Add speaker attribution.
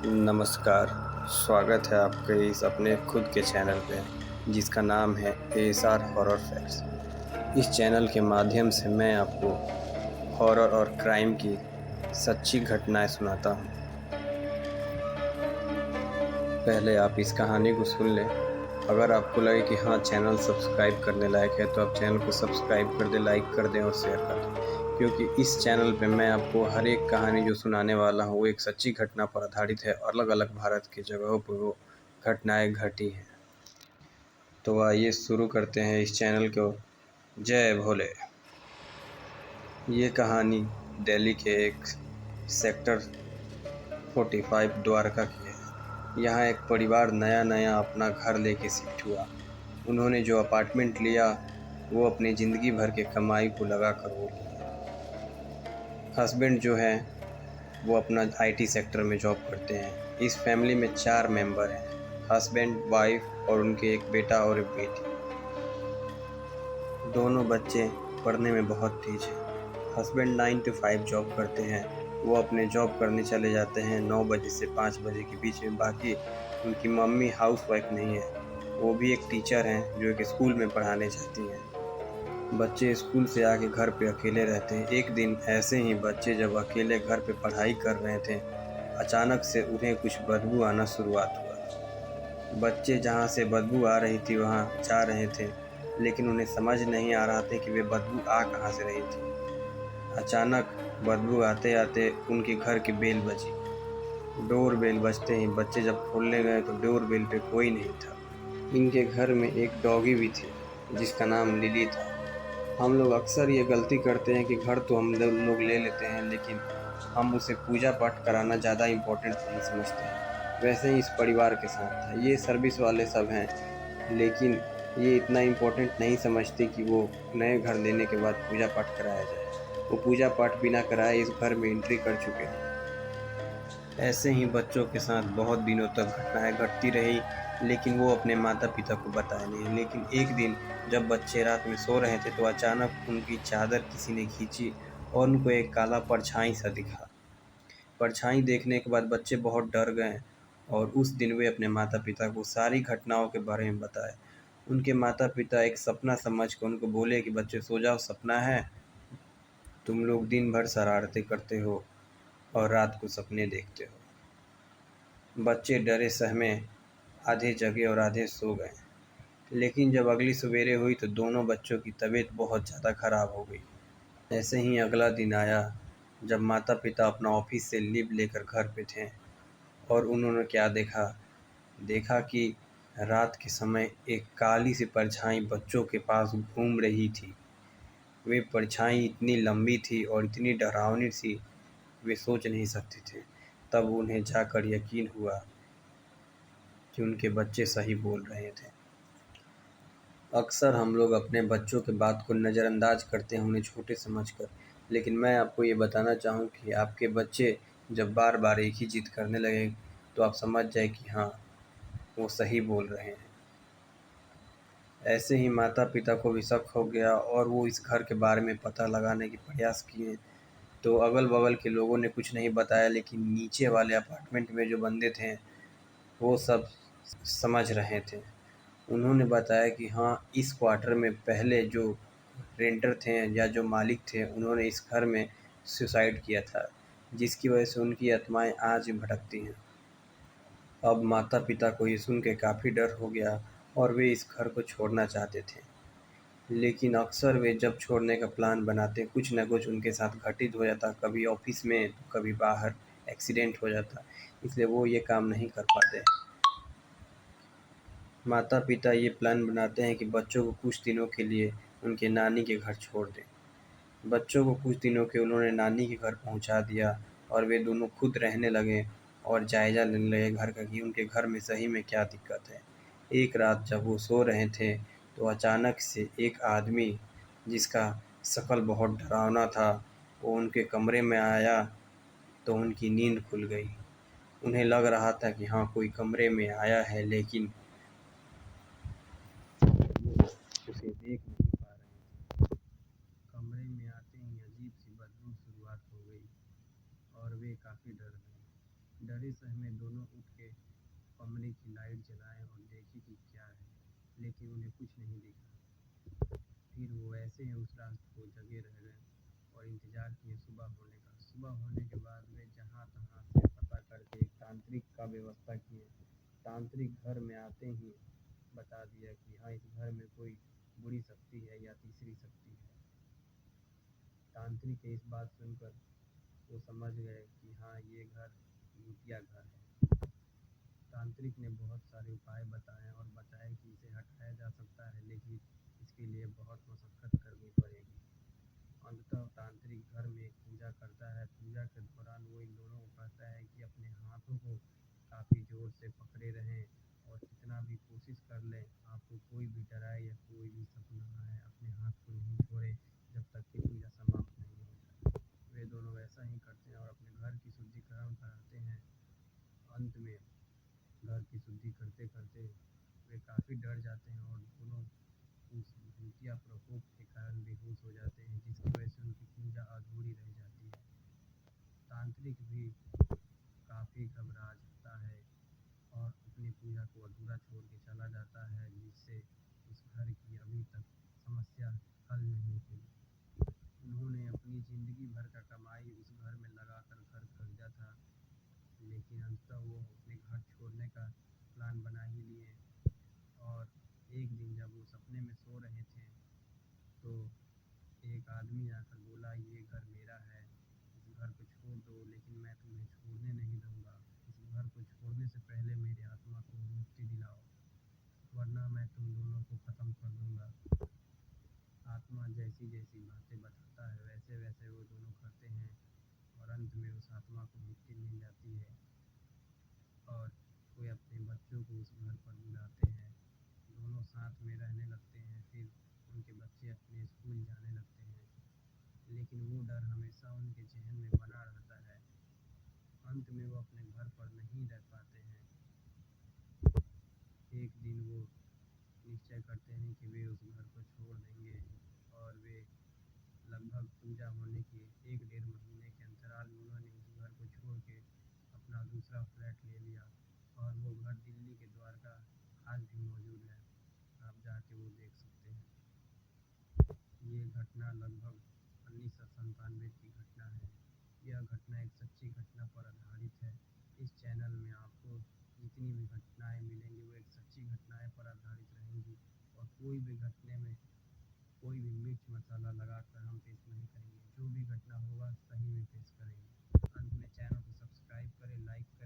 Speaker 1: नमस्कार, स्वागत है आपके इस अपने खुद के चैनल पे जिसका नाम है एएसआर हॉरर फैक्ट्स। इस चैनल के माध्यम से मैं आपको हॉरर और क्राइम की सच्ची घटनाएं सुनाता हूं। पहले आप इस कहानी को सुन लें। अगर आपको लगे कि हाँ, चैनल सब्सक्राइब करने लायक है तो आप चैनल को सब्सक्राइब कर दें, लाइक कर दें और शेयर कर दें, क्योंकि इस चैनल पे मैं आपको हर एक कहानी जो सुनाने वाला हूँ वो एक सच्ची घटना पर आधारित है। अलग अलग भारत की जगहों पर वो घटनाएं घटी हैं। तो आइए शुरू करते हैं इस चैनल को। जय भोले। ये कहानी दिल्ली के एक सेक्टर 45 द्वारका की है। यहाँ एक परिवार नया नया अपना घर लेके शिफ्ट हुआ। उन्होंने जो अपार्टमेंट लिया वो अपनी ज़िंदगी भर के कमाई को लगा कर वो लिए। हस्बैंड जो है वो अपना आईटी सेक्टर में जॉब करते हैं। इस फैमिली में 4 मेंबर हैं, हस्बैंड, वाइफ और उनके एक बेटा और एक बेटी। दोनों बच्चे पढ़ने में बहुत तेज हैं। हस्बैंड 9 to 5 जॉब करते हैं। वो अपने जॉब करने चले जाते हैं 9 बजे से 5 बजे के बीच में। बाकी उनकी मम्मी हाउस वाइफ नहीं है, वो भी एक टीचर हैं जो एक स्कूल में पढ़ाने जाती हैं। बच्चे स्कूल से आके घर पे अकेले रहते हैं। एक दिन ऐसे ही बच्चे जब अकेले घर पे पढ़ाई कर रहे थे, अचानक से उन्हें कुछ बदबू आना शुरुआत हुआ। बच्चे जहाँ से बदबू आ रही थी वहाँ जा रहे थे, लेकिन उन्हें समझ नहीं आ रहा था कि वे बदबू आ कहाँ से रही थी। अचानक बदबू आते आते उनके घर की बेल बजी। डोर बेल बजते ही बच्चे जब खोलने गए तो डोर बेल पे कोई नहीं था। इनके घर में एक डॉगी भी थी जिसका नाम लिली था। हम लोग अक्सर ये गलती करते हैं कि घर तो हम लोग ले लेते हैं, लेकिन हम उसे पूजा पाठ कराना ज़्यादा इम्पोर्टेंट नहीं समझते हैं। वैसे ही इस परिवार के साथ था। ये सर्विस वाले सब हैं, लेकिन ये इतना इम्पोर्टेंट नहीं समझते कि वो नए घर लेने के बाद पूजा पाठ कराया जाए। वो पूजा पाठ बिना कराए इस घर में एंट्री कर चुके हैं। ऐसे ही बच्चों के साथ बहुत दिनों तक घटनाएं घटती रही, लेकिन वो अपने माता पिता को बताए नहीं। लेकिन एक दिन जब बच्चे रात में सो रहे थे तो अचानक उनकी चादर किसी ने खींची और उनको एक काला परछाई सा दिखा। परछाई देखने के बाद बच्चे बहुत डर गए और उस दिन वे अपने माता पिता को सारी घटनाओं के बारे में बताए। उनके माता पिता एक सपना समझ कर उनको बोले कि बच्चे सो जाओ, सपना है, तुम लोग दिन भर शरारतें करते हो और रात को सपने देखते हो। बच्चे डरे सहमे आधे जगे और आधे सो गए। लेकिन जब अगली सवेरे हुई तो दोनों बच्चों की तबीयत बहुत ज़्यादा खराब हो गई। ऐसे ही अगला दिन आया जब माता पिता अपना ऑफिस से लीव लेकर घर पे थे और उन्होंने क्या देखा। देखा कि रात के समय एक काली सी परछाई बच्चों के पास घूम रही थी। वे परछाई इतनी लंबी थी और इतनी डरावनी सी, वे सोच नहीं सकते थे। तब उन्हें जाकर यकीन हुआ कि उनके बच्चे सही बोल रहे थे। अक्सर हम लोग अपने बच्चों के बात को नज़रअंदाज करते हैं उन्हें छोटे समझकर, लेकिन मैं आपको ये बताना चाहूँ कि आपके बच्चे जब बार बार एक ही जिद करने लगे तो आप समझ जाए कि हाँ, वो सही बोल रहे हैं। ऐसे ही माता पिता को भी शक हो गया और वो इस घर के बारे में पता लगाने की प्रयास किए। तो अगल बगल के लोगों ने कुछ नहीं बताया, लेकिन नीचे वाले अपार्टमेंट में जो बंदे थे वो सब समझ रहे थे। उन्होंने बताया कि हाँ, इस क्वार्टर में पहले जो रेंटर थे या जो मालिक थे उन्होंने इस घर में सुसाइड किया था, जिसकी वजह से उनकी आत्माएं आज भी भटकती हैं। अब माता पिता को ये सुन के काफ़ी डर हो गया और वे इस घर को छोड़ना चाहते थे। लेकिन अक्सर वे जब छोड़ने का प्लान बनाते कुछ न कुछ उनके साथ घटित हो जाता, कभी ऑफिस में तो कभी बाहर एक्सीडेंट हो जाता, इसलिए वो ये काम नहीं कर पाते। माता पिता ये प्लान बनाते हैं कि बच्चों को कुछ दिनों के लिए उनके नानी के घर छोड़ दें। बच्चों को कुछ दिनों के उन्होंने नानी के घर पहुंचा दिया और वे दोनों खुद रहने लगे और जायज़ा लेने लगे घर का कि उनके घर में सही में क्या दिक्कत है। एक रात जब वो सो रहे थे तो अचानक से एक आदमी जिसका शक्ल बहुत डरावना था वो उनके कमरे में आया तो उनकी नींद खुल गई। उन्हें लग रहा था कि हाँ, कोई कमरे में आया है, लेकिन वो उसे देख नहीं पा रहे थे। कमरे में आते ही अजीब सी बदबू शुरुआत हो गई और वे काफ़ी डर गए। डरे सहमे दोनों उठ के कमरे की लाइट जलाए और देखे कि क्या है, लेकिन उन्हें कुछ नहीं दिखा। फिर वो वैसे ही उस रात को जगे रह गए और इंतजार किए सुबह होने का। सुबह होने के बाद वे जहाँ तहाँ से पता करके एक तांत्रिक का व्यवस्था किए। तांत्रिक घर में आते ही बता दिया कि हाँ, इस घर में कोई बुरी शक्ति है या तीसरी शक्ति है। तांत्रिक के इस बात सुनकर वो समझ गए कि हाँ, ये घर भूतिया घर है। तांत्रिक ने बहुत सारे उपाय बताए और बताए कि इसे हटाया जा सकता है, लेकिन इसके लिए बहुत मशक्कत करनी पड़ेगी। अंततः तांत्रिक घर में एक पूजा करता है। पूजा के दौरान वो इन दोनों को कहता है कि अपने हाथों को काफ़ी जोर से पकड़े रहें और कितना भी कोशिश कर लें, आपको कोई भी डराए या कोई भी सपना आए, अपने हाथ को नहीं छोड़े जब तक कि पूजा समाप्त नहीं हो जाए। वे दोनों वैसा ही करते हैं और अपने घर की शुद्धिकरण कराते हैं। अंत में घर की शुद्धि करते करते वे काफ़ी डर जाते हैं और दोनों उस भूतिया प्रकोप के कारण बेहोश हो जाते हैं, जिसकी वजह से उनकी पूजा अधूरी रह जाती है। तांत्रिक भी काफ़ी घबरा जाता है और अपनी पूजा को अधूरा छोड़ के चला जाता है, जिससे उस घर की अभी तक समस्या हल नहीं हुई। उन्होंने अपनी ज़िंदगी भर का कमाई उस घर में लगाकर घर खरीदा था, लेकिन अंततः वो अपने घर छोड़ने का प्लान बना ही लिए। और एक दिन जब वो सपने में सो रहे थे, तो एक आदमी आकर बोला, ये घर मेरा है, इस घर को छोड़ दो, लेकिन मैं तुम्हें छोड़ने नहीं दूंगा। इस घर को छोड़ने से पहले मेरी आत्मा को मुक्ति दिलाओ, वरना मैं तुम दोनों को ख़त्म कर दूंगा। आत्मा जैसी जैसी बातें बताता है वैसे वैसे वो दोनों करते हैं और अंत में उस आत्मा को मुक्ति मिल जाती है और वे अपने बच्चों को उस घर पर बुलाते हैं। दोनों साथ में रहने लगते हैं। फिर उनके बच्चे अपने स्कूल जाने लगते हैं, लेकिन वो डर हमेशा उनके जहन में बना रहता है। अंत में वो अपने घर पर नहीं रह पाते हैं। एक दिन वो निश्चय करते हैं कि वे उस घर को छोड़ देंगे और वे लगभग पूजा होने के 1-1.5 महीने के अंतराल में उन्होंने उस घर को छोड़ के अपना दूसरा फ्लैट ले लिया और वो घर दिल्ली के द्वारका आज भी मौजूद है। आप जाके वो देख सकते हैं। ये घटना लगभग 1997 की घटना है। यह घटना एक सच्ची घटना पर आधारित है। इस चैनल में आपको जितनी भी घटनाएं मिलेंगी वो एक सच्ची घटनाएं पर आधारित रहेंगी और कोई भी घटने में कोई भी मिर्च मसाला लगाकर हम पेश नहीं करेंगे। जो भी घटना होगा सही में पेश करेंगे। अंत में चैनल को सब्सक्राइब करें, लाइक करें।